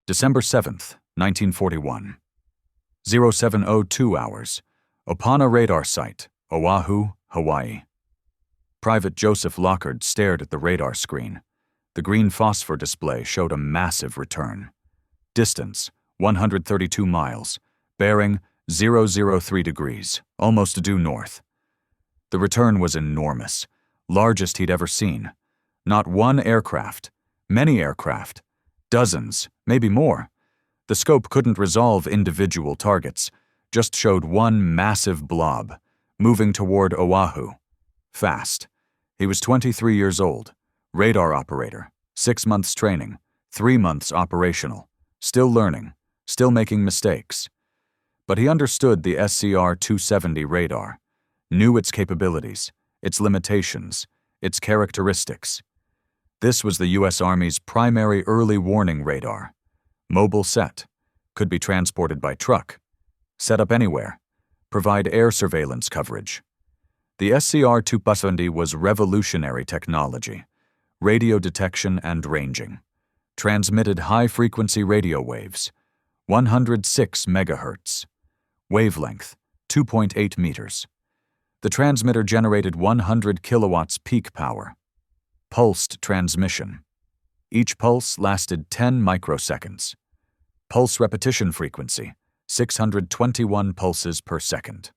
December 7th, 1941. 0702 hours. Opana radar site, Oahu, Hawaii. Private Joseph Lockard stared at the radar screen. The green phosphor display showed a massive return. Distance, 132 miles. Bearing, 003 degrees, almost due north. The return was enormous, largest he'd ever seen. Not one aircraft, many aircraft, dozens, maybe more. The scope couldn't resolve individual targets, just showed one massive blob, moving toward Oahu. Fast. He was 23 years old, radar operator, 6 months training, 3 months operational, still learning, still making mistakes. But he understood the SCR-270 radar, knew its capabilities, its limitations, its characteristics. This was the U.S. Army's primary early warning radar. Mobile set, could be transported by truck, set up anywhere, provide air surveillance coverage. The SCR-270 was revolutionary technology, radio detection and ranging, transmitted high-frequency radio waves, 106 megahertz, wavelength, 2.8 meters. The transmitter generated 100 kilowatts peak power. Pulsed transmission. Each pulse lasted 10 microseconds. Pulse repetition frequency, 621 pulses per second.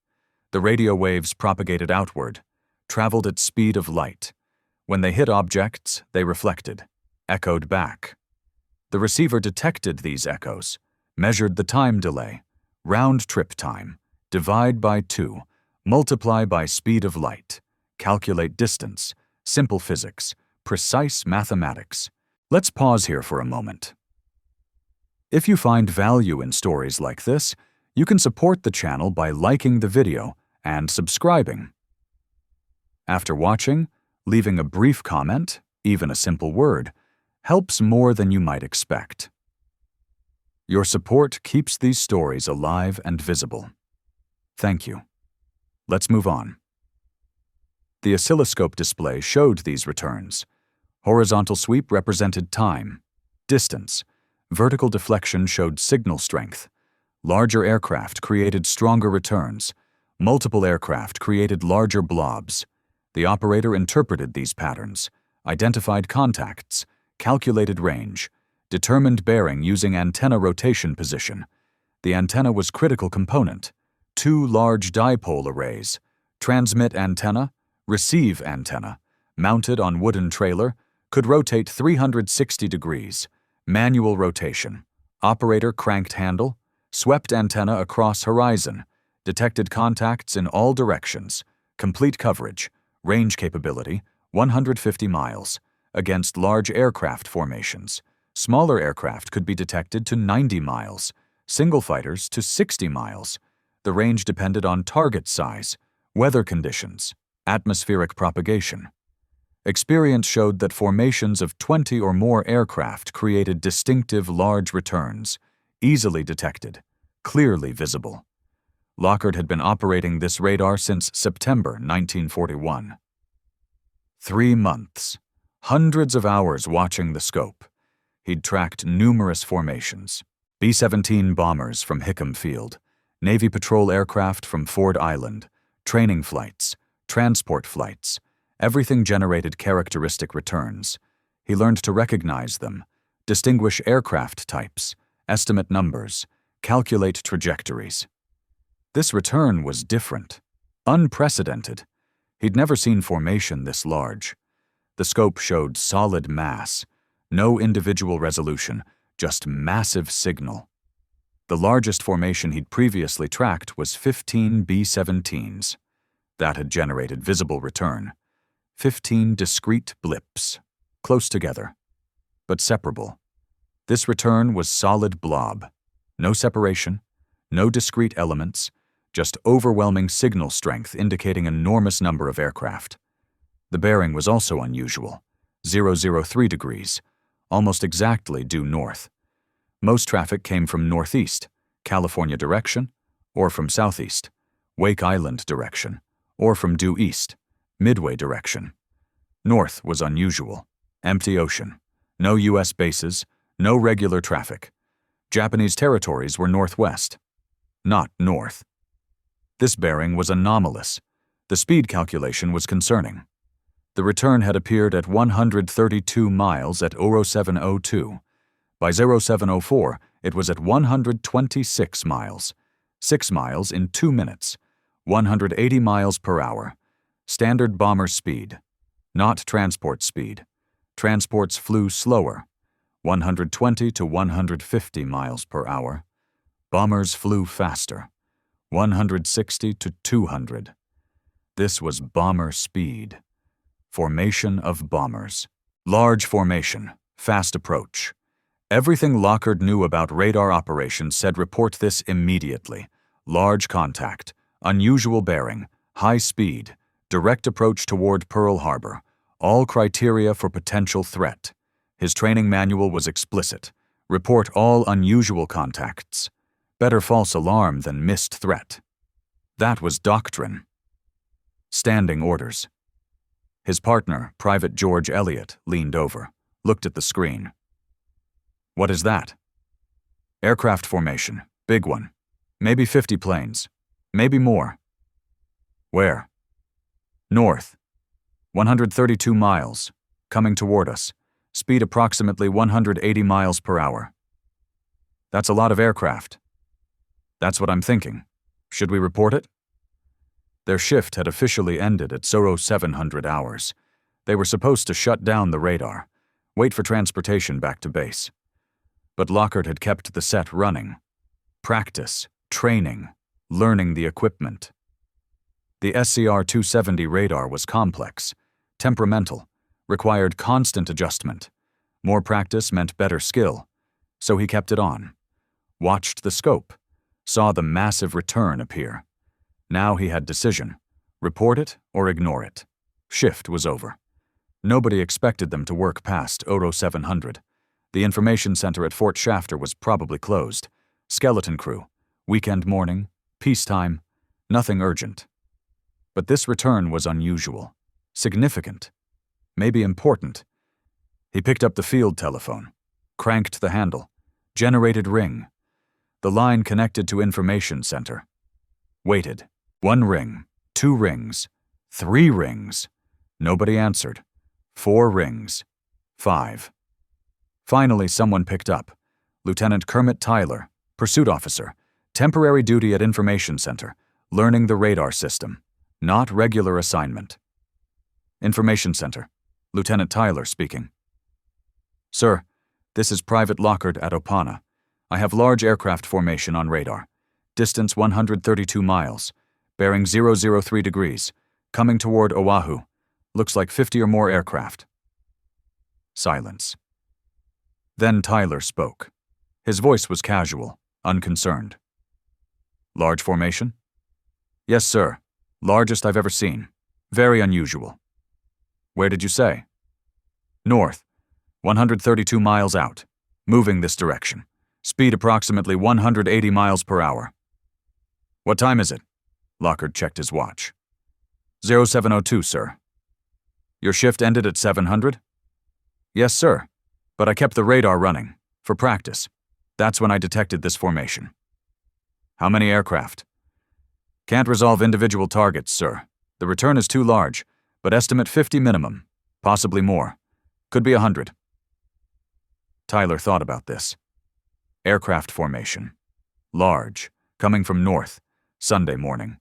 The radio waves propagated outward, traveled at speed of light. When they hit objects, they reflected, echoed back. The receiver detected these echoes, measured the time delay, round-trip time, divide by 2, multiply by speed of light, calculate distance, simple physics, precise mathematics. Let's pause here for a moment. If you find value in stories like this, you can support the channel by liking the video and subscribing. After watching, leaving a brief comment, even a simple word, helps more than you might expect. Your support keeps these stories alive and visible. Thank you. Let's move on. The oscilloscope display showed these returns. Horizontal sweep represented time, distance. Vertical deflection showed signal strength. Larger aircraft created stronger returns. Multiple aircraft created larger blobs. The operator interpreted these patterns, identified contacts, calculated range, determined bearing using antenna rotation position. The antenna was critical component. 2 large dipole arrays, transmit antenna, receive antenna, mounted on wooden trailer, could rotate 360 degrees, manual rotation, operator cranked handle, swept antenna across horizon, detected contacts in all directions, complete coverage, range capability, 150 miles, against large aircraft formations. Smaller aircraft could be detected to 90 miles, single fighters to 60 miles. The range depended on target size, weather conditions, atmospheric propagation. Experience showed that formations of 20 or more aircraft created distinctive large returns, easily detected, clearly visible. Lockard had been operating this radar since September 1941. 3 months, hundreds of hours watching the scope. He'd tracked numerous formations, B-17 bombers from Hickam Field, Navy patrol aircraft from Ford Island, training flights, transport flights. Everything generated characteristic returns. He learned to recognize them, distinguish aircraft types, estimate numbers, calculate trajectories. This return was different, unprecedented. He'd never seen formation this large. The scope showed solid mass, no individual resolution, just massive signal. The largest formation he'd previously tracked was 15 B-17s. That had generated visible return. 15 discrete blips, close together, but separable. This return was solid blob. No separation, no discrete elements, just overwhelming signal strength indicating enormous number of aircraft. The bearing was also unusual, 003 degrees, almost exactly due north. Most traffic came from northeast, California direction, or from southeast, Wake Island direction, or from due east, Midway direction. North was unusual, empty ocean, no U.S. bases, no regular traffic. Japanese territories were northwest, not north. This bearing was anomalous. The speed calculation was concerning. The return had appeared at 132 miles at 0702. By 0704, it was at 126 miles, 6 miles in 2 minutes, 180 miles per hour. Standard bomber speed, not transport speed. Transports flew slower, 120 to 150 miles per hour. Bombers flew faster, 160 to 200. This was bomber speed. Formation of bombers. Large formation, fast approach. Everything Lockard knew about radar operations said report this immediately. Large contact, unusual bearing, high speed, direct approach toward Pearl Harbor, all criteria for potential threat. His training manual was explicit. Report all unusual contacts. Better false alarm than missed threat. That was doctrine. Standing orders. His partner, Private George Elliott, leaned over, looked at the screen. What is that? Aircraft formation, big one. Maybe 50 planes. Maybe more. Where? North. 132 miles. Coming toward us. Speed approximately 180 miles per hour. That's a lot of aircraft. That's what I'm thinking. Should we report it? Their shift had officially ended at 0700 hours. They were supposed to shut down the radar, wait for transportation back to base. But Lockard had kept the set running. Practice, training, learning the equipment. The SCR-270 radar was complex, temperamental, required constant adjustment. More practice meant better skill, so he kept it on. Watched the scope, saw the massive return appear. Now he had decision. Report it or ignore it. Shift was over. Nobody expected them to work past 0700. The information center at Fort Shafter was probably closed. Skeleton crew, weekend morning, peacetime, nothing urgent. But this return was unusual, significant, maybe important. He picked up the field telephone, cranked the handle, generated ring. The line connected to information center. Waited. 1 ring, 2 rings, 3 rings. Nobody answered. 4 rings. 5. Finally, someone picked up. Lieutenant Kermit Tyler, pursuit officer, temporary duty at Information Center, learning the radar system, not regular assignment. Information Center, Lieutenant Tyler speaking. Sir, this is Private Lockard at Opana. I have large aircraft formation on radar. Distance 132 miles, bearing 003 degrees, coming toward Oahu. Looks like 50 or more aircraft. Silence. Then Tyler spoke. His voice was casual, unconcerned. Large formation? Yes, sir. Largest I've ever seen. Very unusual. Where did you say? North. 132 miles out. Moving this direction. Speed approximately 180 miles per hour. What time is it? Lockard checked his watch. 0702, sir. Your shift ended at 700? Yes, sir. But I kept the radar running, for practice. That's when I detected this formation. How many aircraft? Can't resolve individual targets, sir. The return is too large, but estimate 50 minimum, possibly more. Could be 100. Tyler thought about this. Aircraft formation. Large, coming from north, Sunday morning.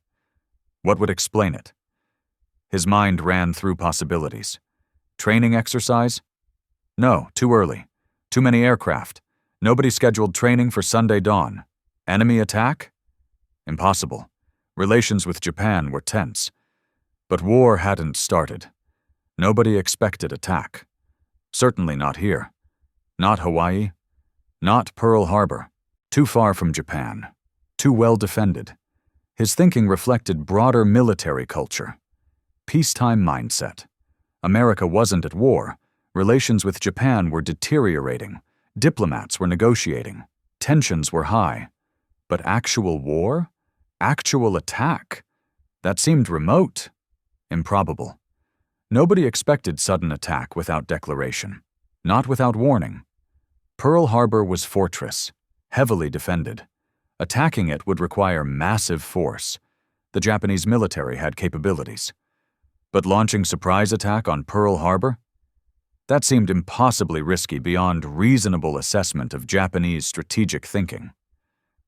What would explain it? His mind ran through possibilities. Training exercise? No, too early. Too many aircraft. Nobody scheduled training for Sunday dawn. Enemy attack? Impossible. Relations with Japan were tense. But war hadn't started. Nobody expected attack. Certainly not here. Not Hawaii. Not Pearl Harbor. Too far from Japan. Too well defended. His thinking reflected broader military culture. Peacetime mindset. America wasn't at war. Relations with Japan were deteriorating. Diplomats were negotiating. Tensions were high. But actual war? Actual attack? That seemed remote. Improbable. Nobody expected sudden attack without declaration. Not without warning. Pearl Harbor was fortress, heavily defended. Attacking it would require massive force. The Japanese military had capabilities. But launching surprise attack on Pearl Harbor? That seemed impossibly risky beyond reasonable assessment of Japanese strategic thinking.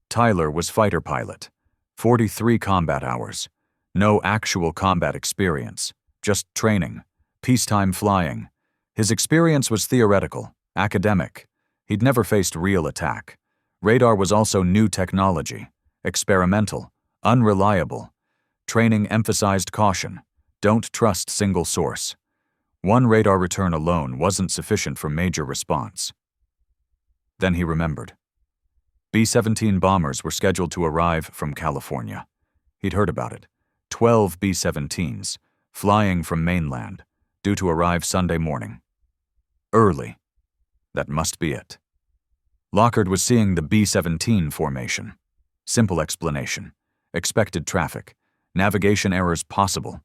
Tyler was fighter pilot, 43 combat hours, no actual combat experience, just training, peacetime flying. His experience was theoretical, academic. He'd never faced real attack. Radar was also new technology, experimental, unreliable. Training emphasized caution. Don't trust single source. One radar return alone wasn't sufficient for major response. Then he remembered. B-17 bombers were scheduled to arrive from California. He'd heard about it. 12 B-17s, flying from mainland, due to arrive Sunday morning. Early. That must be it. Lockard was seeing the B-17 formation. Simple explanation. Expected traffic. Navigation errors possible.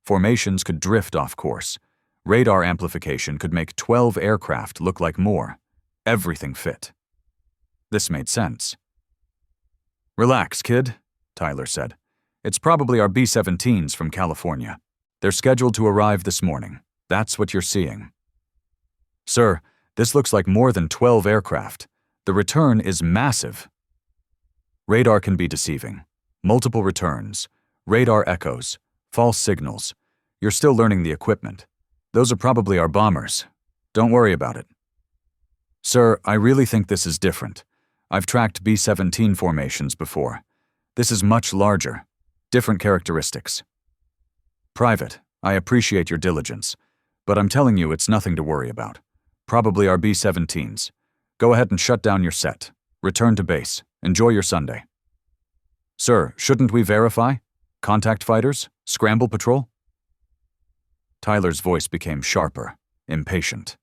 Formations could drift off course. Radar amplification could make 12 aircraft look like more. Everything fit. This made sense. "Relax, kid," Tyler said. "It's probably our B-17s from California. They're scheduled to arrive this morning. That's what you're seeing." "Sir, this looks like more than 12 aircraft. The return is massive." Radar can be deceiving. Multiple returns, radar echoes, false signals. You're still learning the equipment. Those are probably our bombers. Don't worry about it. "Sir, I really think this is different. I've tracked B-17 formations before. This is much larger. Different characteristics." "Private, I appreciate your diligence, but I'm telling you it's nothing to worry about. Probably our B-17s. Go ahead and shut down your set. Return to base. Enjoy your Sunday." "Sir, shouldn't we verify? Contact fighters? Scramble patrol?" Tyler's voice became sharper, impatient.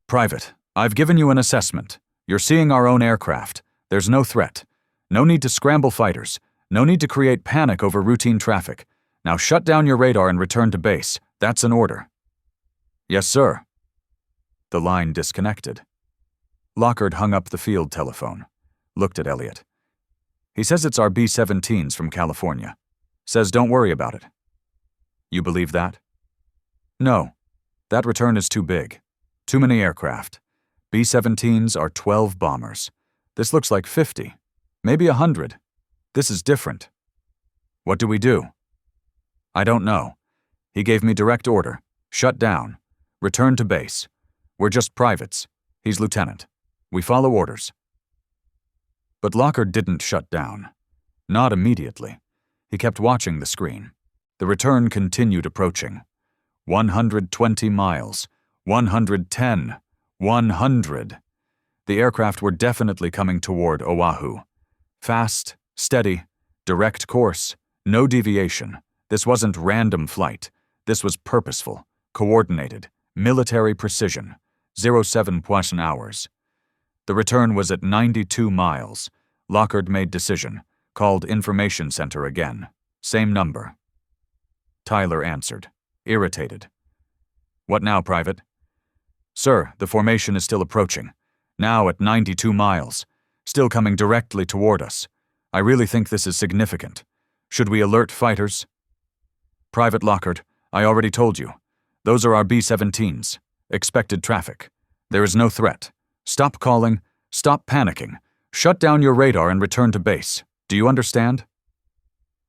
"Private, I've given you an assessment. You're seeing our own aircraft. There's no threat. No need to scramble fighters. No need to create panic over routine traffic. Now shut down your radar and return to base. That's an order." "Yes, sir." The line disconnected. Lockard hung up the field telephone, looked at Elliot. "He says it's our B-17s from California. Says don't worry about it." "You believe that?" "No. That return is too big. Too many aircraft. B-17s are 12 bombers. This looks like 50. Maybe 100. This is different." "What do we do?" "I don't know. He gave me direct order. Shut down. Return to base. We're just privates. He's lieutenant. We follow orders." But Lockard didn't shut down. Not immediately. He kept watching the screen. The return continued approaching. 120 miles. 110. 100. The aircraft were definitely coming toward Oahu. Fast, steady, direct course, no deviation. This wasn't random flight. This was purposeful, coordinated, military precision. 07 hours. The return was at 92 miles. Lockard made decision. Called information center again. Same number. Tyler answered, irritated. "What now, Private?" "Sir, the formation is still approaching. Now at 92 miles. Still coming directly toward us. I really think this is significant. Should we alert fighters?" "Private Lockard, I already told you. Those are our B-17s. Expected traffic. There is no threat. Stop calling. Stop panicking. Shut down your radar and return to base. Do you understand?"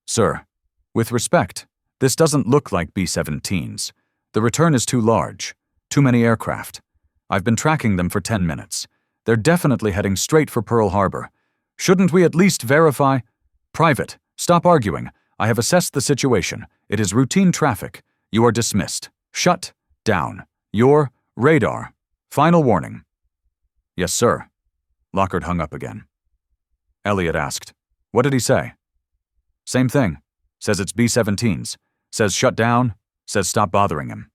"Sir, with respect, this doesn't look like B-17s. The return is too large. Too many aircraft. I've been tracking them for 10 minutes. They're definitely heading straight for Pearl Harbor. Shouldn't we at least verify?" "Private, stop arguing. I have assessed the situation. It is routine traffic. You are dismissed. Shut down your radar. Final warning." "Yes, sir." Lockard hung up again. Elliot asked, "What did he say?" "Same thing. Says it's B-17s. Says shut down. Says stop bothering him."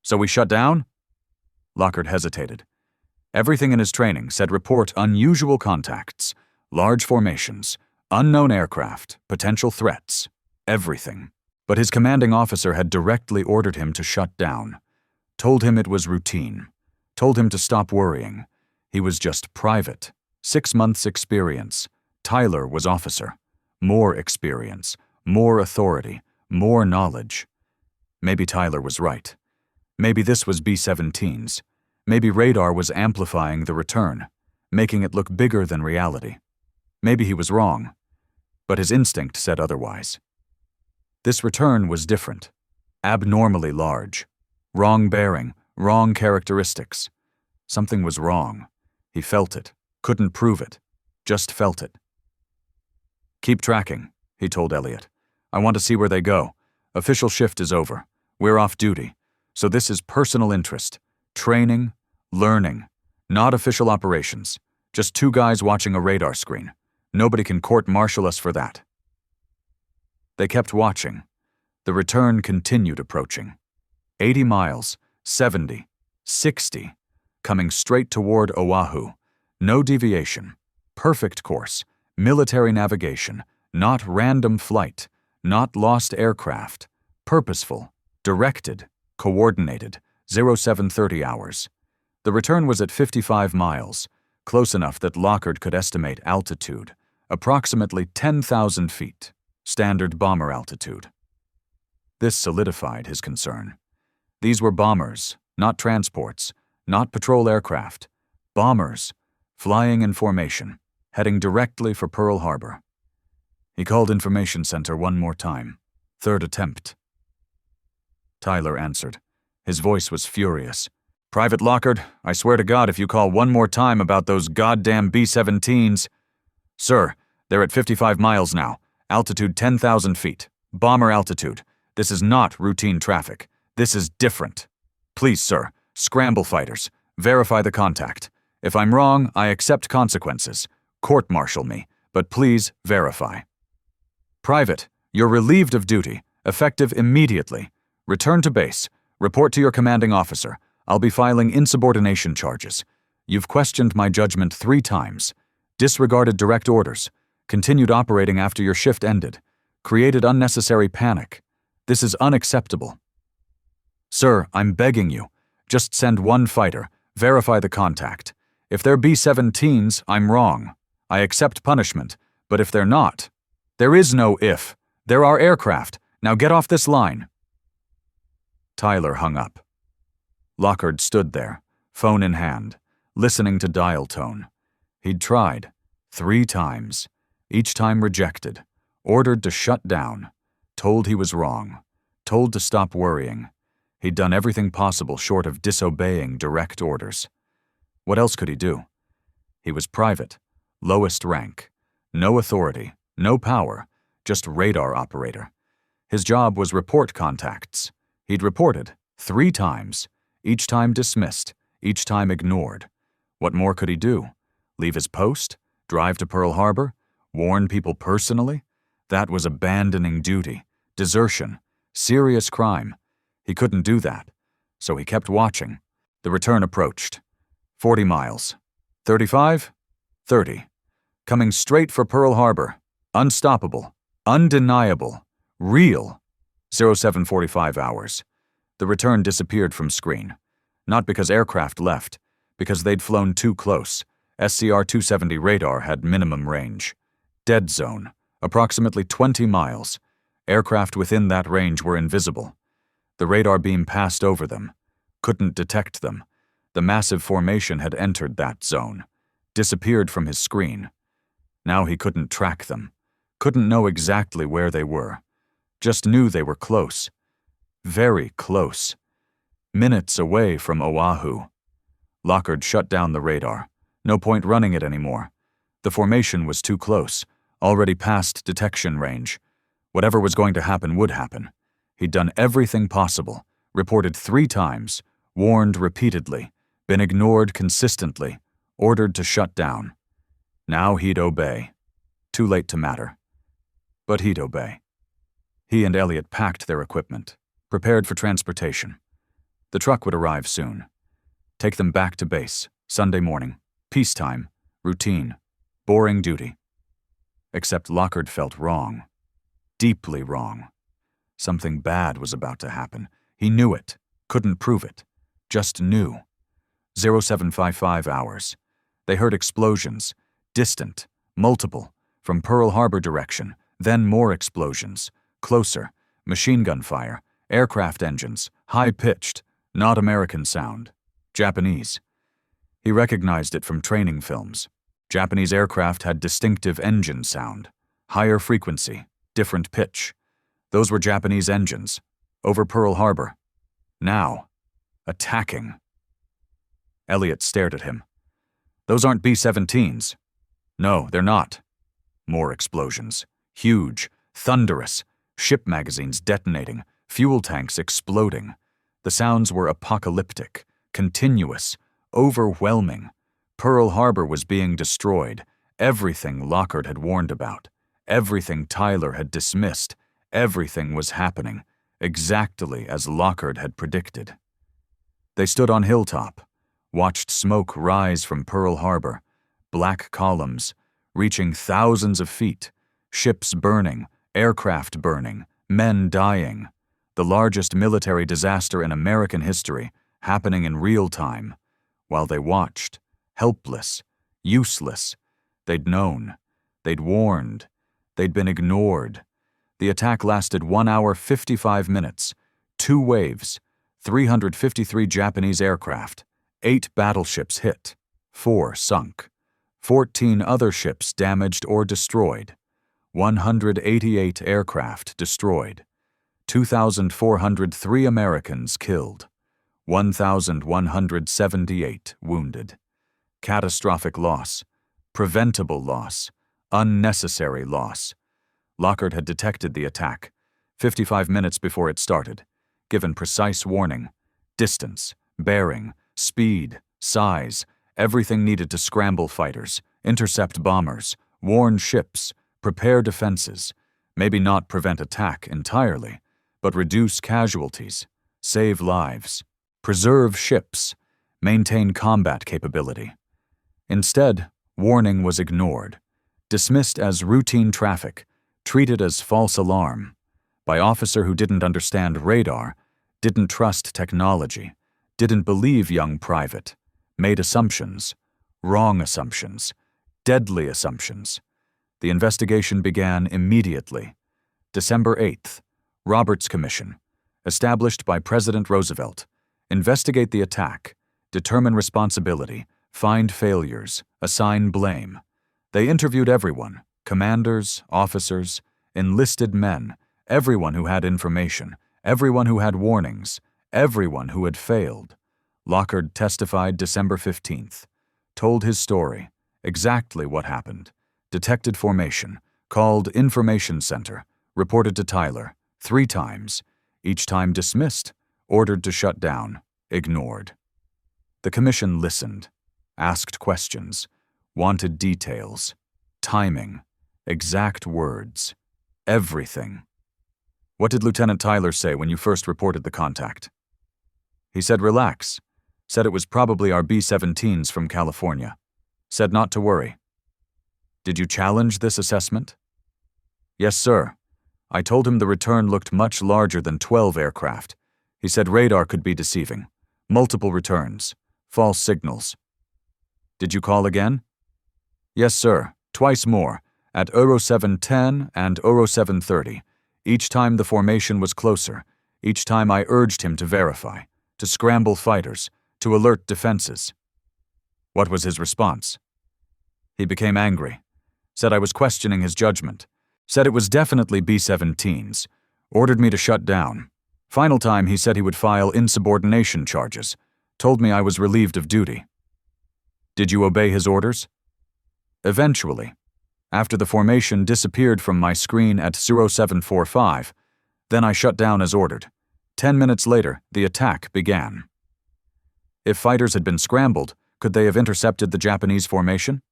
"So we shut down?" Lockard hesitated. Everything in his training said report unusual contacts, large formations, unknown aircraft, potential threats. Everything. But his commanding officer had directly ordered him to shut down. Told him it was routine. Told him to stop worrying. He was just private. 6 months experience. Tyler was officer. More experience, more authority, more knowledge. Maybe Tyler was right. Maybe this was B-17s. Maybe radar was amplifying the return, making it look bigger than reality. Maybe he was wrong, but his instinct said otherwise. This return was different, abnormally large. Wrong bearing, wrong characteristics. Something was wrong. He felt it, couldn't prove it, just felt it. "Keep tracking," he told Elliot. "I want to see where they go. Official shift is over. We're off duty. So this is personal interest, training, learning, not official operations. Just two guys watching a radar screen. Nobody can court-martial us for that." They kept watching. The return continued approaching. 80 miles, 70, 60, coming straight toward Oahu. No deviation. Perfect course. Military navigation. Not random flight. Not lost aircraft. Purposeful. Directed. Coordinated. 0730 hours. The return was at 55 miles, close enough that Lockard could estimate altitude. Approximately 10,000 feet. Standard bomber altitude. This solidified his concern. These were bombers, not transports, not patrol aircraft. Bombers, flying in formation, heading directly for Pearl Harbor. He called Information Center one more time. Third attempt. Tyler answered. His voice was furious. "Private Lockard, I swear to God if you call one more time about those goddamn B-17s..." "Sir, they're at 55 miles now. Altitude 10,000 feet. Bomber altitude. This is not routine traffic. This is different. Please, sir, scramble fighters. Verify the contact. If I'm wrong, I accept consequences. Court-martial me, but please verify." "Private, you're relieved of duty. Effective immediately. Return to base. Report to your commanding officer. I'll be filing insubordination charges. You've questioned my judgment 3 times. Disregarded direct orders. Continued operating after your shift ended. Created unnecessary panic. This is unacceptable. Sir, I'm begging you. Just send one fighter. Verify the contact. If they're B-17s, I'm wrong. I accept punishment. But if they're not, there is no if. There are aircraft. Now get off this line." Tyler hung up. Lockard stood there, phone in hand, listening to dial tone. He'd tried 3 times, each time rejected, ordered to shut down, told he was wrong, told to stop worrying. He'd done everything possible short of disobeying direct orders. What else could he do? He was private, lowest rank, no authority, no power, just radar operator. His job was report contacts. He'd reported 3 times, each time dismissed, each time ignored. What more could he do? Leave his post? Drive to Pearl Harbor? Warn people personally? That was abandoning duty, desertion, serious crime. He couldn't do that, so he kept watching. The return approached. 40 miles. 35? 30. Coming straight for Pearl Harbor. Unstoppable. Undeniable. Real. 0745 hours. The return disappeared from screen. Not because aircraft left, because they'd flown too close. SCR-270 radar had minimum range. Dead zone. Approximately 20 miles. Aircraft within that range were invisible. The radar beam passed over them. Couldn't detect them. The massive formation had entered that zone. Disappeared from his screen. Now he couldn't track them. Couldn't know exactly where they were. Just knew they were close. Very close. Minutes away from Oahu. Lockard shut down the radar. No point running it anymore. The formation was too close, already past detection range. Whatever was going to happen would happen. He'd done everything possible, reported 3 times, warned repeatedly, been ignored consistently, ordered to shut down. Now he'd obey. Too late to matter. But he'd obey. He and Elliot packed their equipment, prepared for transportation. The truck would arrive soon. Take them back to base, Sunday morning. Peacetime, routine, boring duty. Except Lockard felt wrong. Deeply wrong. Something bad was about to happen. He knew it, couldn't prove it, just knew. 0755 hours. They heard explosions, Distant, multiple, from Pearl Harbor direction, then more explosions. Closer, machine gun fire, aircraft engines, high-pitched, not American sound. Japanese. He recognized it from training films. Japanese aircraft had distinctive engine sound. Higher frequency, different pitch. Those were Japanese engines. Over Pearl Harbor. Now. Attacking. Elliot stared at him. Those aren't B-17s. No, they're not. More explosions. Huge, thunderous. Ship magazines detonating. Fuel tanks exploding. The sounds were apocalyptic, continuous, overwhelming. Pearl Harbor was being destroyed. Everything Lockhart had warned about. Everything Tyler had dismissed. Everything was happening, exactly as Lockhart had predicted. They stood on hilltop, watched smoke rise from Pearl Harbor, black columns, reaching thousands of feet, ships burning, aircraft burning, men dying. The largest military disaster in American history, happening in real time. While they watched, helpless, useless, they'd known, they'd warned, they'd been ignored. The attack lasted 1 hour 55 minutes, 2 waves, 353 Japanese aircraft, 8 battleships hit, 4 sunk, 14 other ships damaged or destroyed, 188 aircraft destroyed, 2,403 Americans killed, 1,178 wounded. Catastrophic loss, preventable loss, unnecessary loss. Lockhart had detected the attack, 55 minutes before it started, given precise warning, distance, bearing, speed, size, everything needed to scramble fighters, intercept bombers, warn ships, prepare defenses, maybe not prevent attack entirely, but reduce casualties, save lives, preserve ships, maintain combat capability. Instead, warning was ignored, dismissed as routine traffic, treated as false alarm, by officer who didn't understand radar, didn't trust technology, didn't believe young private, made assumptions, wrong assumptions, deadly assumptions. The investigation began immediately. December 8th, Roberts Commission, established by President Roosevelt. Investigate the attack, determine responsibility, find failures, assign blame. They interviewed everyone, commanders, officers, enlisted men, everyone who had information, everyone who had warnings, everyone who had failed. Lockhart testified December 15th, told his story, exactly what happened, detected formation, called Information Center, reported to Tyler, 3 times, each time dismissed, ordered to shut down, ignored. The commission listened, asked questions, wanted details, timing, exact words, everything. What did Lieutenant Tyler say when you first reported the contact? He said relax, said it was probably our B-17s from California, said not to worry. Did you challenge this assessment? Yes, sir. I told him the return looked much larger than 12 aircraft. He said radar could be deceiving. Multiple returns. False signals. Did you call again? Yes, sir. Twice more, at Euro 710 and Euro 730. Each time the formation was closer. Each time I urged him to verify, to scramble fighters, to alert defenses. What was his response? He became angry. Said I was questioning his judgment. Said it was definitely B-17s. Ordered me to shut down. Final time he said he would file insubordination charges. Told me I was relieved of duty. Did you obey his orders? Eventually. After the formation disappeared from my screen at 0745, then I shut down as ordered. 10 minutes later, the attack began. If fighters had been scrambled, could they have intercepted the Japanese formation?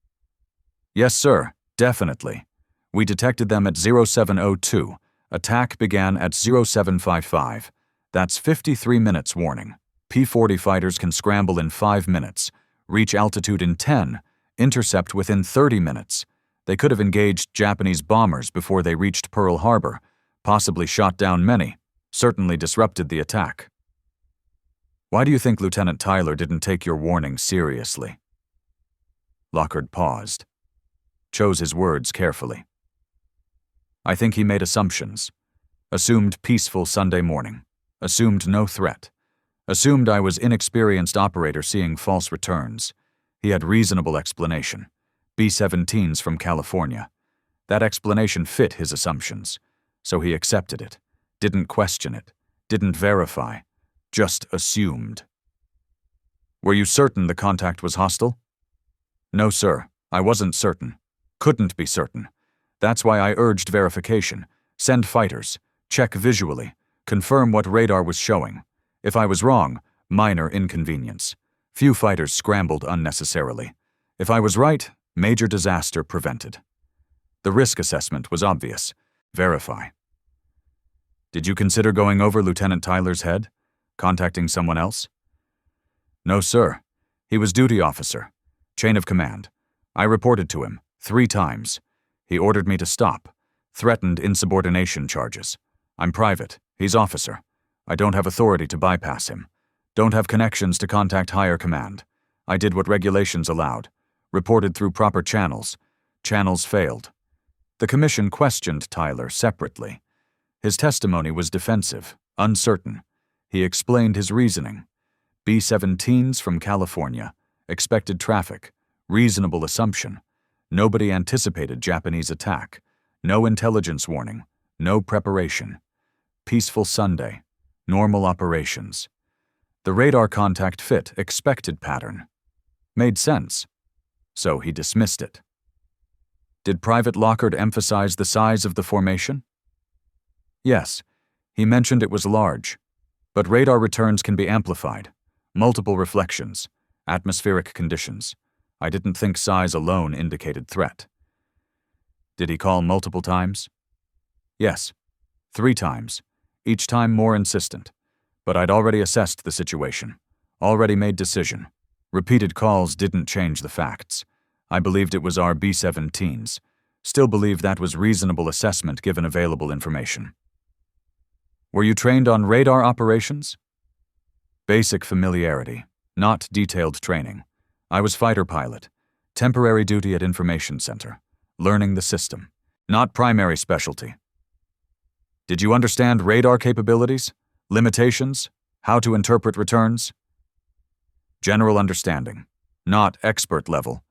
Yes, sir, definitely. We detected them at 0702. Attack began at 0755. That's 53 minutes warning. P-40 fighters can scramble in 5 minutes, reach altitude in 10, intercept within 30 minutes. They could have engaged Japanese bombers before they reached Pearl Harbor, possibly shot down many, certainly disrupted the attack. Why do you think Lieutenant Tyler didn't take your warning seriously? Lockhart paused. chose his words carefully. I think he made assumptions. Assumed peaceful Sunday morning. Assumed no threat. Assumed I was inexperienced operator seeing false returns. He had reasonable explanation. B-17s from California. That explanation fit his assumptions, so he accepted it, didn't question it, didn't verify, just assumed. Were you certain the contact was hostile? No, sir, I wasn't certain. Couldn't be certain. That's why I urged verification. Send fighters. Check visually. Confirm what radar was showing. If I was wrong, minor inconvenience. Few fighters scrambled unnecessarily. If I was right, major disaster prevented. The risk assessment was obvious. Verify. Did you consider going over Lieutenant Tyler's head? Contacting someone else? No, sir. He was duty officer. Chain of command. I reported to him 3 times. He ordered me to stop. Threatened insubordination charges. I'm private. He's officer. I don't have authority to bypass him. Don't have connections to contact higher command. I did what regulations allowed. Reported through proper channels. Channels failed. The commission questioned Tyler separately. His testimony was defensive, uncertain. He explained his reasoning. B-17s from California. Expected traffic. Reasonable assumption. Nobody anticipated Japanese attack. No intelligence warning. No preparation. Peaceful Sunday. Normal operations. The radar contact fit expected pattern. Made sense. So he dismissed it. Did Private Lockard emphasize the size of the formation? Yes. He mentioned it was large. But radar returns can be amplified. Multiple reflections. Atmospheric conditions. I didn't think size alone indicated threat. Did he call multiple times? Yes. 3 times. Each time more insistent. But I'd already assessed the situation. Already made decision. Repeated calls didn't change the facts. I believed it was our B-17s. Still believe that was reasonable assessment given available information. Were you trained on radar operations? Basic familiarity, not detailed training. I was fighter pilot. Temporary duty at Information Center. Learning the system. Not primary specialty. Did you understand radar capabilities? Limitations? How to interpret returns? General understanding. Not expert level.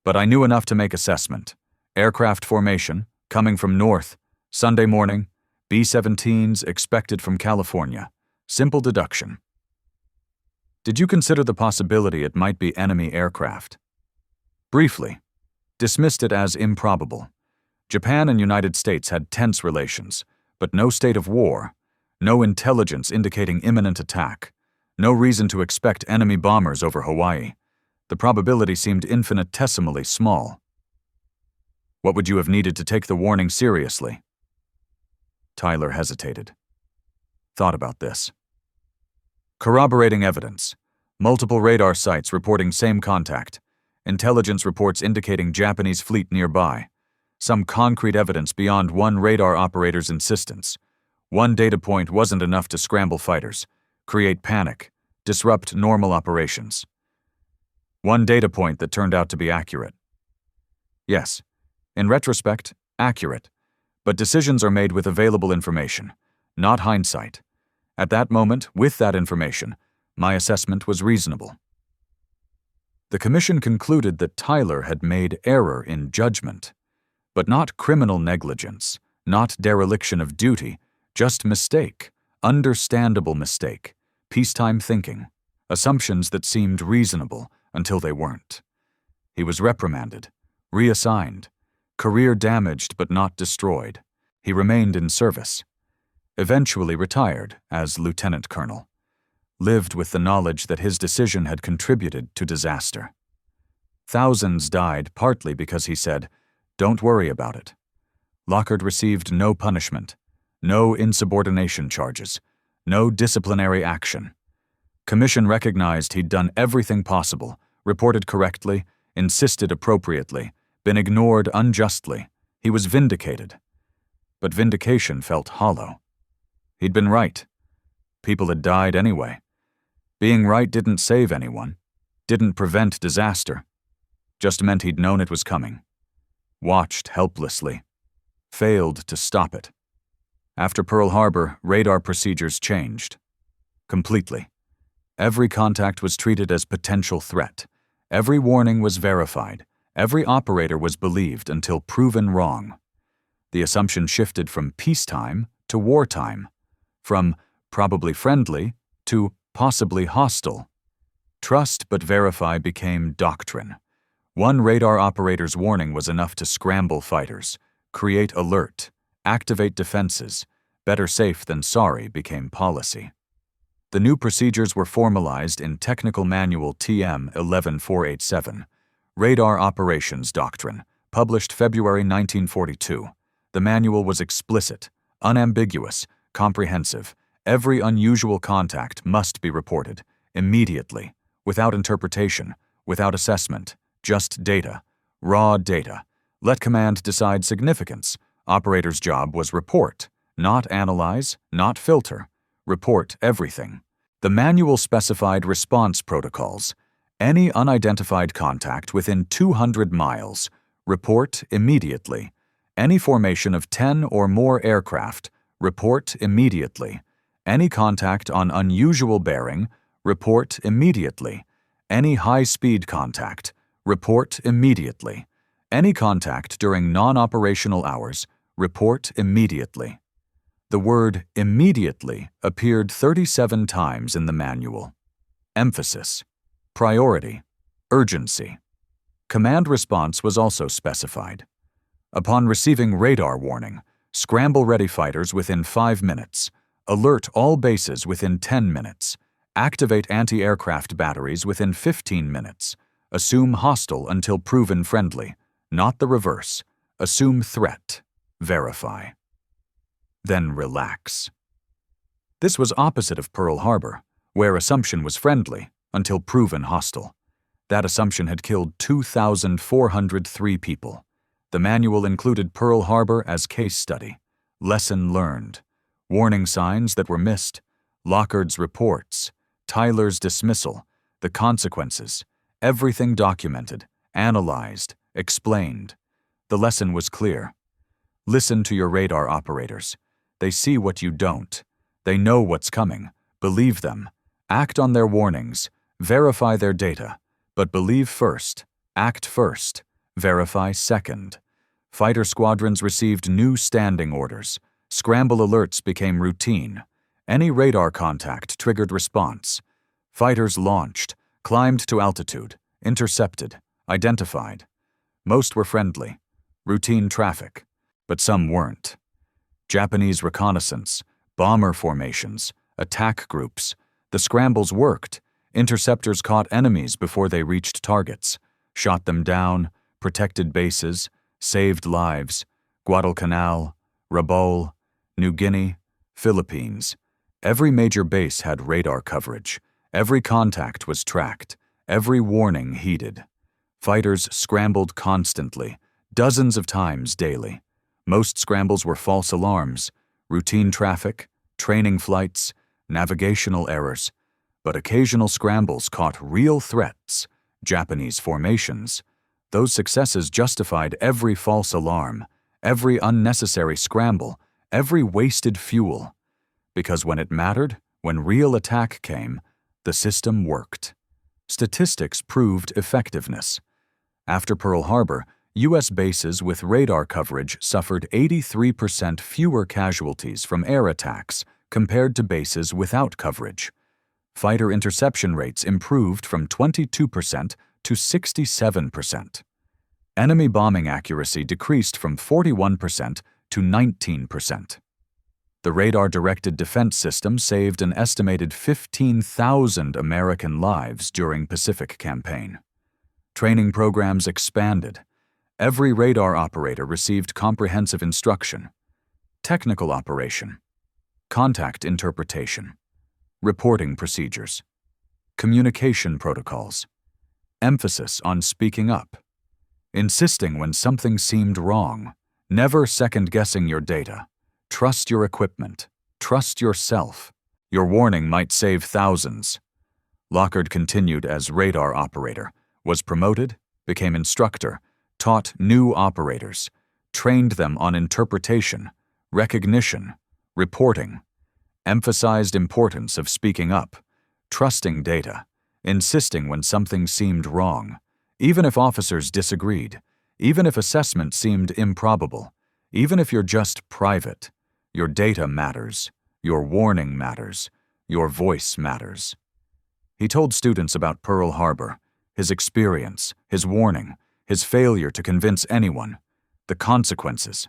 But I knew enough to make assessment. Aircraft formation, coming from north. Sunday morning. B-17s expected from California. Simple deduction. Did you consider the possibility it might be enemy aircraft? Briefly. Dismissed it as improbable. Japan and United States had tense relations, but no state of war. No intelligence indicating imminent attack. No reason to expect enemy bombers over Hawaii. The probability seemed infinitesimally small. What would you have needed to take the warning seriously? Tyler hesitated. Thought about this. Corroborating evidence. Multiple radar sites reporting same contact. Intelligence reports indicating Japanese fleet nearby. Some concrete evidence beyond one radar operator's insistence. One data point wasn't enough to scramble fighters, create panic, disrupt normal operations. One data point that turned out to be accurate. Yes, in retrospect, accurate. But decisions are made with available information, not hindsight. At that moment, with that information, my assessment was reasonable. The commission concluded that Tyler had made error in judgment, but not criminal negligence, not dereliction of duty, just mistake, understandable mistake, peacetime thinking, assumptions that seemed reasonable until they weren't. He was reprimanded, reassigned, career damaged but not destroyed. He remained in service. Eventually retired as lieutenant colonel. Lived with the knowledge that his decision had contributed to disaster. Thousands died partly because he said, "Don't worry about it." Lockard received no punishment, no insubordination charges, no disciplinary action. Commission recognized he'd done everything possible, reported correctly, insisted appropriately, been ignored unjustly. He was vindicated. But vindication felt hollow. He'd been right. People had died anyway. Being right didn't save anyone, didn't prevent disaster, just meant he'd known it was coming. watched helplessly, failed to stop it. After Pearl Harbor, radar procedures changed. Completely. Every contact was treated as potential threat. Every warning was verified. Every operator was believed until proven wrong. The assumption shifted from peacetime to wartime, from probably friendly to possibly hostile. Trust but verify became doctrine. One radar operator's warning was enough to scramble fighters, create alert, activate defenses. Better safe than sorry became policy. The new procedures were formalized in Technical Manual TM 11487, Radar Operations Doctrine, published February 1942. The manual was explicit, unambiguous, comprehensive. Every unusual contact must be reported, immediately, without interpretation, without assessment, just data, raw data. Let command decide significance. Operator's job was report, not analyze, not filter. Report everything. The manual specified response protocols. Any unidentified contact within 200 miles, report immediately. Any formation of 10 or more aircraft, report immediately. Any contact on unusual bearing, report immediately. Any high-speed contact, report immediately. Any contact during non-operational hours, report immediately. The word immediately appeared 37 times in the manual. Emphasis, priority, urgency. Command response was also specified. Upon receiving radar warning, scramble ready fighters within 5 minutes, alert all bases within 10 minutes, activate anti-aircraft batteries within 15 minutes, assume hostile until proven friendly, not the reverse, assume threat, verify. Then relax. This was opposite of Pearl Harbor, where assumption was friendly until proven hostile. That assumption had killed 2,403 people. The manual included Pearl Harbor as case study, lesson learned, warning signs that were missed, Lockard's reports, Tyler's dismissal, the consequences, everything documented, analyzed, explained. The lesson was clear. Listen to your radar operators. They see what you don't. They know what's coming. Believe them. Act on their warnings. Verify their data. But believe first. Act first. Verify second. Fighter squadrons received new standing orders. Scramble alerts became routine. Any radar contact triggered response. Fighters launched, climbed to altitude, intercepted, identified. Most were friendly. Routine traffic. But some weren't. Japanese reconnaissance, bomber formations, attack groups. The scrambles worked. Interceptors caught enemies before they reached targets, shot them down, protected bases, saved lives. Guadalcanal, Rabaul, New Guinea, Philippines. Every major base had radar coverage. Every contact was tracked. Every warning heeded. Fighters scrambled constantly, dozens of times daily. Most scrambles were false alarms, routine traffic, training flights, navigational errors. But occasional scrambles caught real threats, Japanese formations. Those successes justified every false alarm, every unnecessary scramble, every wasted fuel. Because when it mattered, when real attack came, the system worked. Statistics proved effectiveness. After Pearl Harbor, U.S. bases with radar coverage suffered 83% fewer casualties from air attacks compared to bases without coverage. Fighter interception rates improved from 22% to 67%. Enemy bombing accuracy decreased from 41% to 19%. The radar-directed defense system saved an estimated 15,000 American lives during Pacific Campaign. Training programs expanded. Every radar operator received comprehensive instruction. Technical operation. Contact interpretation. Reporting procedures. Communication protocols. Emphasis on speaking up. Insisting when something seemed wrong. Never second-guessing your data. Trust your equipment. Trust yourself. Your warning might save thousands. Lockard continued as radar operator, was promoted, became instructor, taught new operators, trained them on interpretation, recognition, reporting, emphasized importance of speaking up, trusting data, insisting when something seemed wrong, even if officers disagreed, even if assessment seemed improbable, even if you're just private. Your data matters, your warning matters, your voice matters. He told students about Pearl Harbor, his experience, his warning, his failure to convince anyone, the consequences.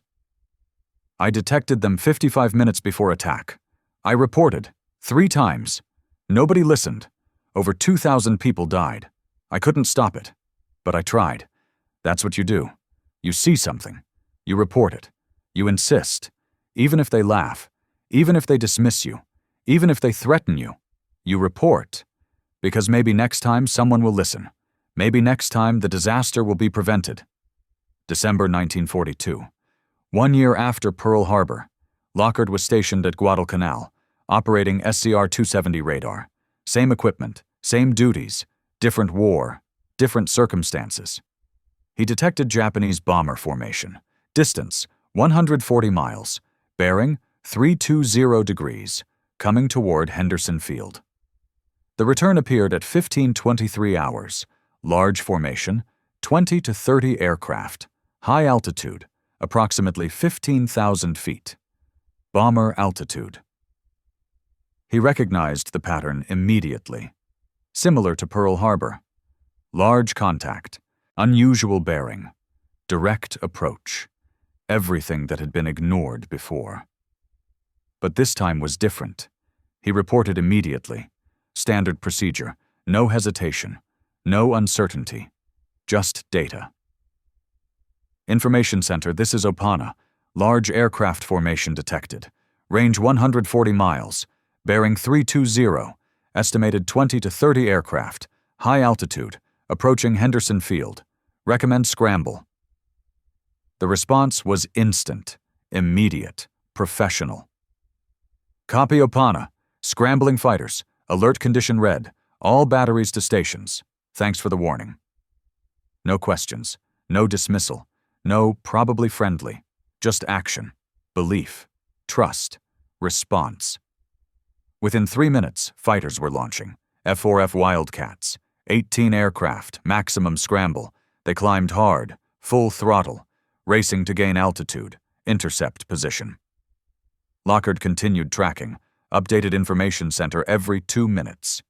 I detected them 55 minutes before attack. I reported 3 times. Nobody listened. Over 2,000 people died. I couldn't stop it, but I tried. That's what you do. You see something. You report it. You insist. Even if they laugh, even if they dismiss you, even if they threaten you, you report. Because maybe next time someone will listen. Maybe next time the disaster will be prevented. December 1942. 1 year after Pearl Harbor, Lockard was stationed at Guadalcanal, operating SCR-270 radar. Same equipment, same duties, different war, different circumstances. He detected Japanese bomber formation. Distance, 140 miles. Bearing, 320 degrees, coming toward Henderson Field. The return appeared at 15:23 hours. Large formation, 20 to 30 aircraft. High altitude, approximately 15,000 feet. Bomber altitude. He recognized the pattern immediately. Similar to Pearl Harbor. Large contact, unusual bearing, direct approach. Everything that had been ignored before. But this time was different. He reported immediately. Standard procedure, no hesitation, no uncertainty, just data. Information Center, this is Opana. Large aircraft formation detected. Range 140 miles. Bearing 320. Estimated 20 to 30 aircraft. High altitude. Approaching Henderson Field. Recommend scramble. The response was instant, immediate, professional. Copy Opana. Scrambling fighters. Alert condition red. All batteries to stations. Thanks for the warning. No questions. No dismissal. No probably friendly. Just action. Belief. Trust. Response. Within 3 minutes, fighters were launching. F-4F Wildcats. 18 aircraft, maximum scramble. They climbed hard, full throttle, racing to gain altitude, intercept position. Lockard continued tracking, updated information center every 2 minutes.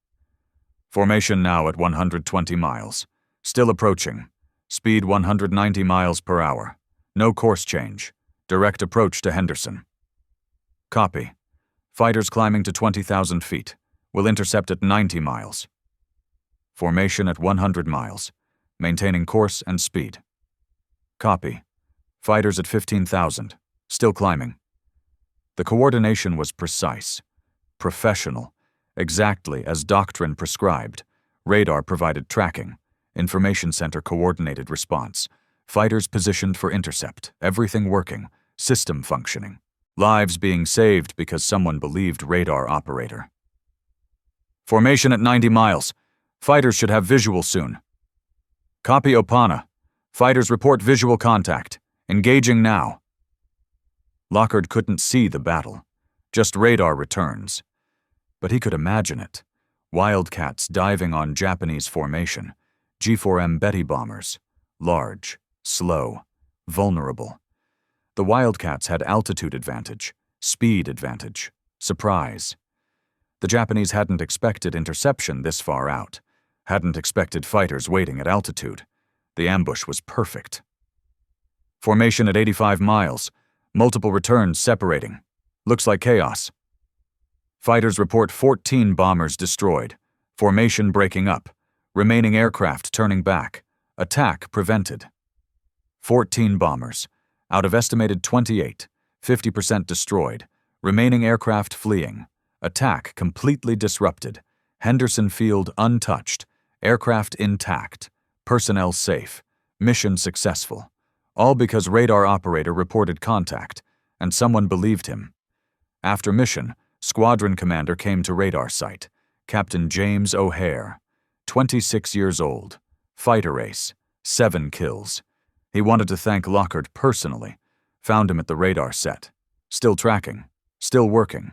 Formation now at 120 miles. Still approaching. Speed 190 miles per hour. No course change. Direct approach to Henderson. Copy. Fighters climbing to 20,000 feet. Will intercept at 90 miles. Formation at 100 miles. Maintaining course and speed. Copy. Fighters at 15,000. Still climbing. The coordination was precise, professional, exactly as doctrine prescribed. Radar provided tracking. Information center coordinated response. Fighters positioned for intercept. Everything working. System functioning. Lives being saved because someone believed radar operator. Formation at 90 miles. Fighters should have visual soon. Copy Opana. Fighters report visual contact. Engaging now. Lockard couldn't see the battle. Just radar returns. But he could imagine it. Wildcats diving on Japanese formation. G4M Betty bombers. Large, slow, vulnerable. The Wildcats had altitude advantage, speed advantage, surprise. The Japanese hadn't expected interception this far out, hadn't expected fighters waiting at altitude. The ambush was perfect. Formation at 85 miles, multiple returns separating. Looks like chaos. Fighters report 14 bombers destroyed, formation breaking up, remaining aircraft turning back, attack prevented. 14 bombers, out of estimated 28, 50% destroyed, remaining aircraft fleeing, attack completely disrupted, Henderson Field untouched, aircraft intact, personnel safe, mission successful, all because radar operator reported contact, and someone believed him. After mission, squadron commander came to radar site, Captain James O'Hare, 26 years old, fighter ace, 7 kills. He wanted to thank Lockhart personally. Found him at the radar set. Still tracking. Still working.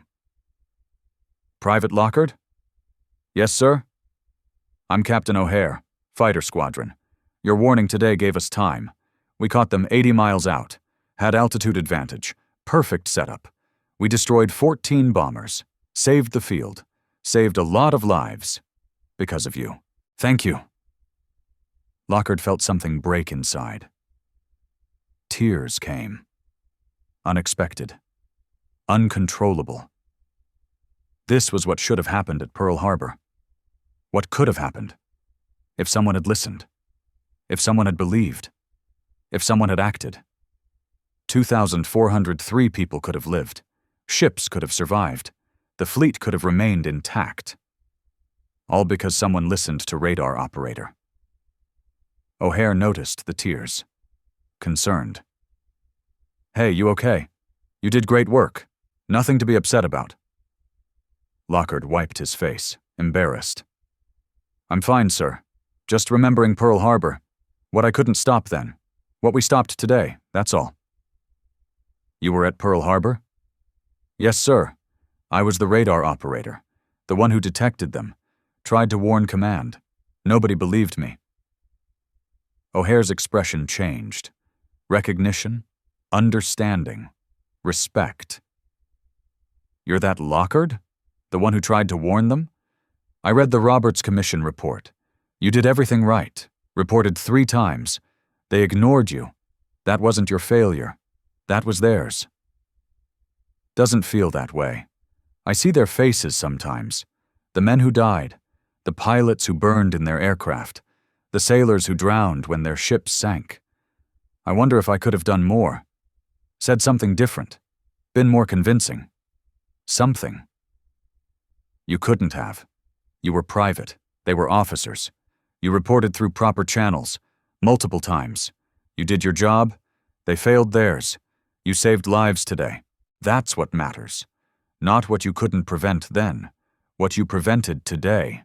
Private Lockhart? Yes, sir? I'm Captain O'Hare, Fighter Squadron. Your warning today gave us time. We caught them 80 miles out. Had altitude advantage. Perfect setup. We destroyed 14 bombers. Saved the field. Saved a lot of lives. Because of you. Thank you. Lockhart felt something break inside. Tears came. Unexpected. Uncontrollable. This was what should have happened at Pearl Harbor. What could have happened? If someone had listened. If someone had believed. If someone had acted. 2,403 people could have lived. Ships could have survived. The fleet could have remained intact. All because someone listened to radar operator. O'Hare noticed the tears. Concerned. Hey, you okay? You did great work. Nothing to be upset about. Lockhart wiped his face, embarrassed. I'm fine, sir. Just remembering Pearl Harbor. What I couldn't stop then. What we stopped today, that's all. You were at Pearl Harbor? Yes, sir. I was the radar operator, the one who detected them, tried to warn command. Nobody believed me. O'Hare's expression changed. Recognition, understanding, respect. You're that Lockhart? The one who tried to warn them? I read the Roberts Commission report. You did everything right, reported 3 times. They ignored you. That wasn't your failure. That was theirs. Doesn't feel that way. I see their faces sometimes. The men who died, the pilots who burned in their aircraft, the sailors who drowned when their ships sank. I wonder if I could have done more. Said something different. Been more convincing. Something. You couldn't have. You were private. They were officers. You reported through proper channels, multiple times. You did your job. They failed theirs. You saved lives today. That's what matters. Not what you couldn't prevent then. What you prevented today.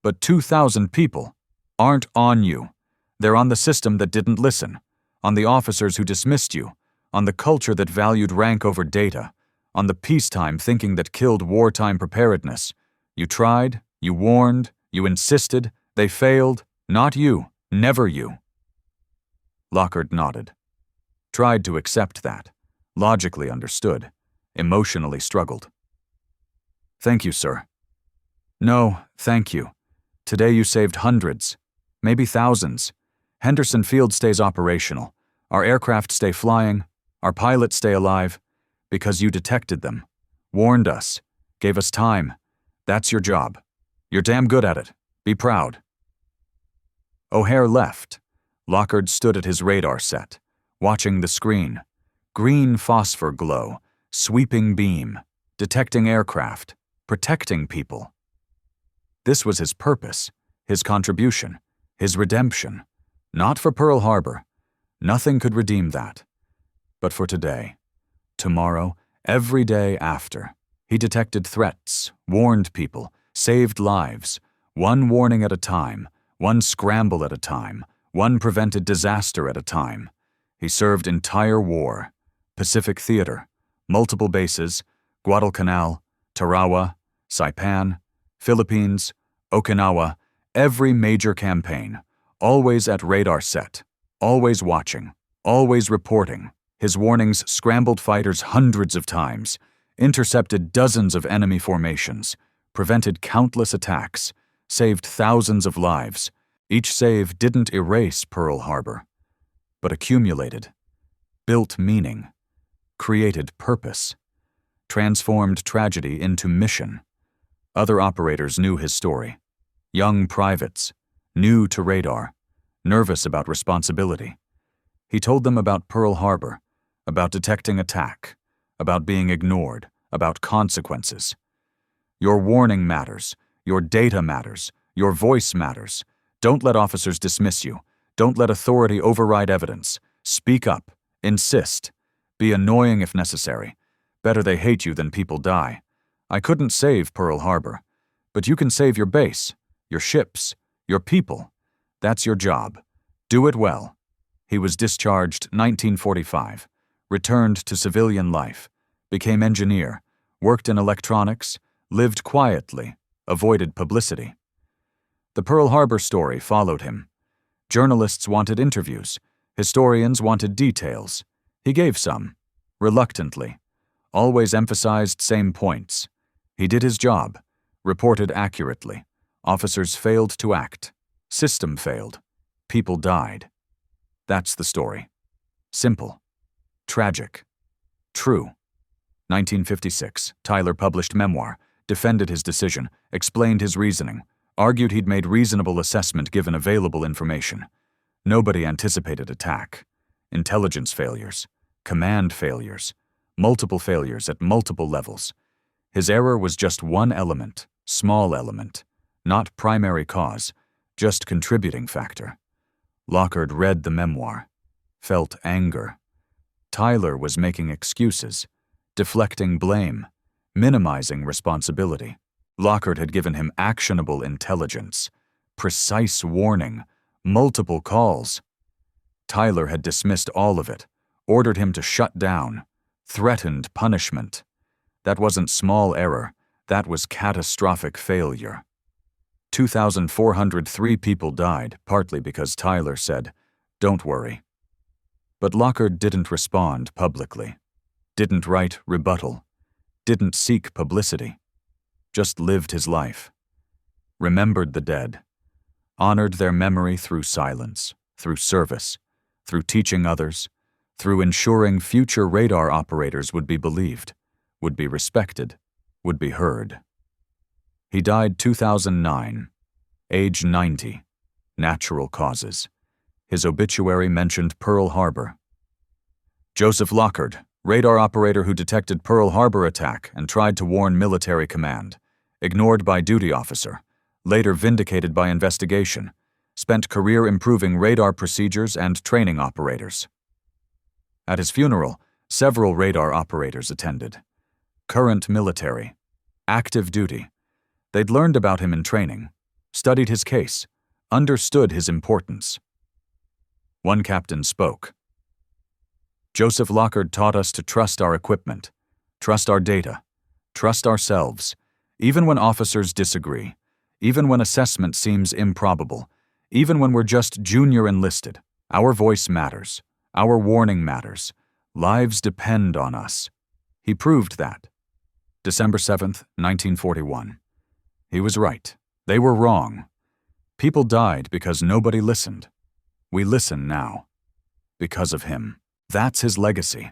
But 2,000 people aren't on you. They're on the system that didn't listen, on the officers who dismissed you, on the culture that valued rank over data, on the peacetime thinking that killed wartime preparedness. You tried, you warned, you insisted, they failed, not you, never you. Lockhart nodded. Tried to accept that, logically understood, emotionally struggled. Thank you, sir. No, thank you. Today you saved hundreds, maybe thousands. Henderson Field stays operational. Our aircraft stay flying. Our pilots stay alive. Because you detected them, warned us, gave us time. That's your job. You're damn good at it. Be proud. O'Hare left. Lockhart stood at his radar set, watching the screen. Green phosphor glow, sweeping beam, detecting aircraft, protecting people. This was his purpose, his contribution, his redemption. Not for Pearl Harbor. Nothing could redeem that. But for today. Tomorrow, every day after, he detected threats, warned people, saved lives, one warning at a time, one scramble at a time, one prevented disaster at a time. He served entire war, Pacific Theater, multiple bases, Guadalcanal, Tarawa, Saipan, Philippines, Okinawa, every major campaign, always at radar set, always watching, always reporting. His warnings scrambled fighters hundreds of times, intercepted dozens of enemy formations, prevented countless attacks, saved thousands of lives. Each save didn't erase Pearl Harbor, but accumulated, built meaning, created purpose, transformed tragedy into mission. Other operators knew his story. Young privates, new to radar, nervous about responsibility. He told them about Pearl Harbor, about detecting attack, about being ignored, about consequences. Your warning matters, your data matters, your voice matters. Don't let officers dismiss you. Don't let authority override evidence. Speak up, insist, be annoying if necessary. Better they hate you than people die. I couldn't save Pearl Harbor, but you can save your base, your ships, your people. That's your job. Do it well. He was discharged 1945, returned to civilian life, became engineer, worked in electronics, lived quietly, avoided publicity. The Pearl Harbor story followed him. Journalists wanted interviews. Historians wanted details. He gave some, reluctantly, always emphasized same points. He did his job, reported accurately. Officers failed to act. System failed. People died. That's the story. Simple. Tragic. True. 1956, Tyler published memoir, defended his decision, explained his reasoning, argued he'd made reasonable assessment given available information. Nobody anticipated attack. Intelligence failures. Command failures. Multiple failures at multiple levels. His error was just one element, small element, not primary cause, just contributing factor. Lockard read the memoir, felt anger. Tyler was making excuses, deflecting blame, minimizing responsibility. Lockard had given him actionable intelligence, precise warning, multiple calls. Tyler had dismissed all of it, ordered him to shut down, threatened punishment. That wasn't small error, that was catastrophic failure. 2,403 people died, partly because Tyler said, "Don't worry." But Lockard didn't respond publicly, didn't write rebuttal, didn't seek publicity, just lived his life. Remembered the dead, honored their memory through silence, through service, through teaching others, through ensuring future radar operators would be believed, would be respected, would be heard. He died 2009, age 90, natural causes. His obituary mentioned Pearl Harbor. Joseph Lockard, radar operator who detected Pearl Harbor attack and tried to warn military command, ignored by duty officer, later vindicated by investigation, spent career improving radar procedures and training operators. At his funeral, several radar operators attended. Current military, active duty. They'd learned about him in training, studied his case, understood his importance. One captain spoke. "Joseph Lockard taught us to trust our equipment, trust our data, trust ourselves, even when officers disagree, even when assessment seems improbable, even when we're just junior enlisted. Our voice matters, our warning matters, lives depend on us." He proved that. December 7th, 1941. He was right. They were wrong. People died because nobody listened. We listen now. Because of him. That's his legacy.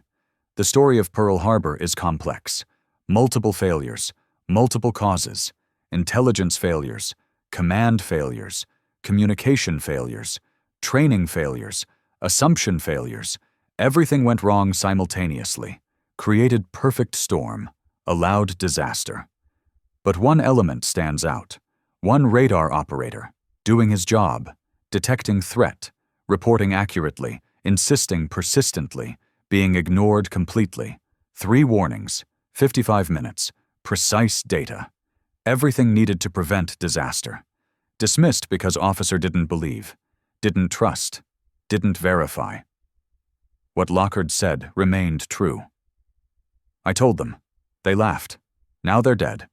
The story of Pearl Harbor is complex. Multiple failures, multiple causes, intelligence failures, command failures, communication failures, training failures, assumption failures. Everything went wrong simultaneously, created perfect storm, allowed disaster. But one element stands out. One radar operator, doing his job, detecting threat, reporting accurately, insisting persistently, being ignored completely. 3 warnings, 55 minutes, precise data. Everything needed to prevent disaster. Dismissed because officer didn't believe, didn't trust, didn't verify. What Lockard said remained true. I told them. They laughed. Now they're dead.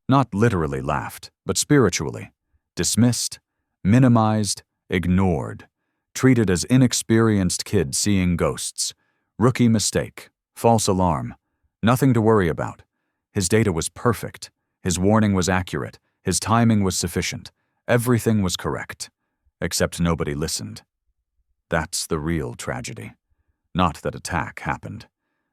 Not literally laughed, but spiritually. Dismissed, minimized, ignored. Treated as inexperienced kids seeing ghosts. Rookie mistake. False alarm. Nothing to worry about. His data was perfect. His warning was accurate. His timing was sufficient. Everything was correct. Except nobody listened. That's the real tragedy. Not that attack happened.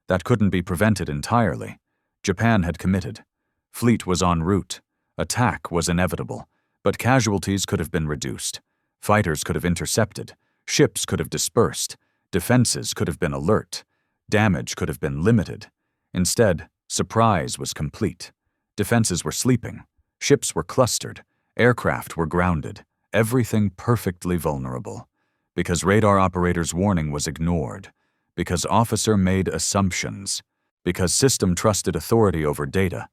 That couldn't be prevented entirely. Japan had committed. Fleet was en route. Attack was inevitable. But casualties could have been reduced. Fighters could have intercepted. Ships could have dispersed. Defenses could have been alert. Damage could have been limited. Instead, surprise was complete. Defenses were sleeping. Ships were clustered. Aircraft were grounded. Everything perfectly vulnerable. Because radar operators' warning was ignored. Because officer made assumptions. Because system trusted authority over data.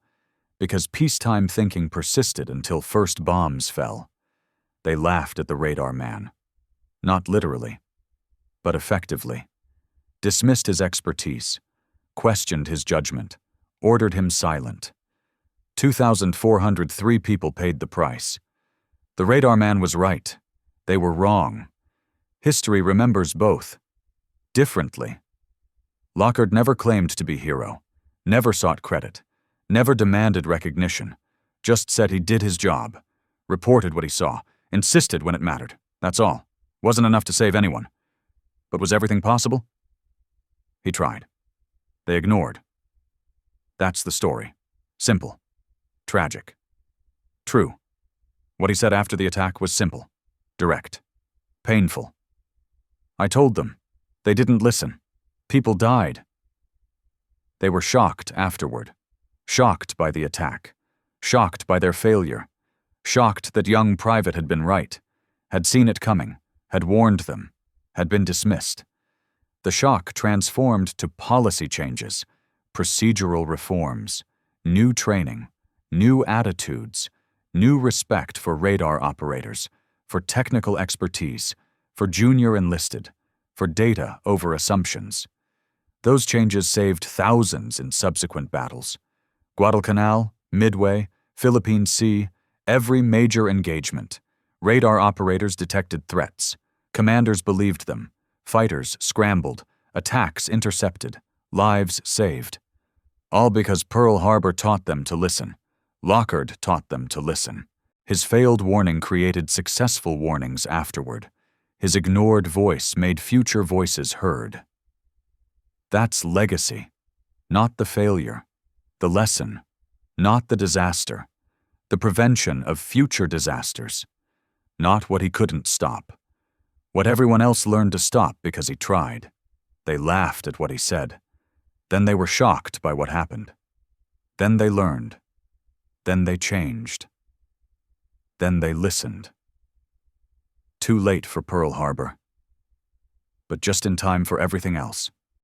Because peacetime thinking persisted until first bombs fell. They laughed at the radar man. Not literally. but effectively. Dismissed his expertise, questioned his judgment, ordered him silent. 2,403 people paid the price. The radar man was right. They were wrong. History remembers both. Differently. Lockard never claimed to be hero, never sought credit, never demanded recognition, just said he did his job, reported what he saw, insisted when it mattered. That's all. Wasn't enough to save anyone. But was everything possible? He tried. They ignored. That's the story. Simple. Tragic. True. What he said after the attack was simple, direct, painful. I told them. They didn't listen. People died. They were shocked afterward. Shocked by the attack. Shocked by their failure. Shocked that young Private had been right, had seen it coming, had warned them, had been dismissed. The shock transformed to policy changes, procedural reforms, new training, new attitudes, new respect for radar operators, for technical expertise, for junior enlisted, for data over assumptions. Those changes saved thousands in subsequent battles. Guadalcanal, Midway, Philippine Sea, every major engagement. Radar operators detected threats. Commanders believed them. Fighters scrambled. Attacks intercepted. Lives saved. All because Pearl Harbor taught them to listen. Lockard taught them to listen. His failed warning created successful warnings afterward. His ignored voice made future voices heard. That's legacy, not the failure, the lesson, not the disaster, the prevention of future disasters, not what he couldn't stop, what everyone else learned to stop because he tried. They laughed at what he said. Then they were shocked by what happened. Then they learned. Then they changed. Then they listened. Too late for Pearl Harbor, but just in time for everything else.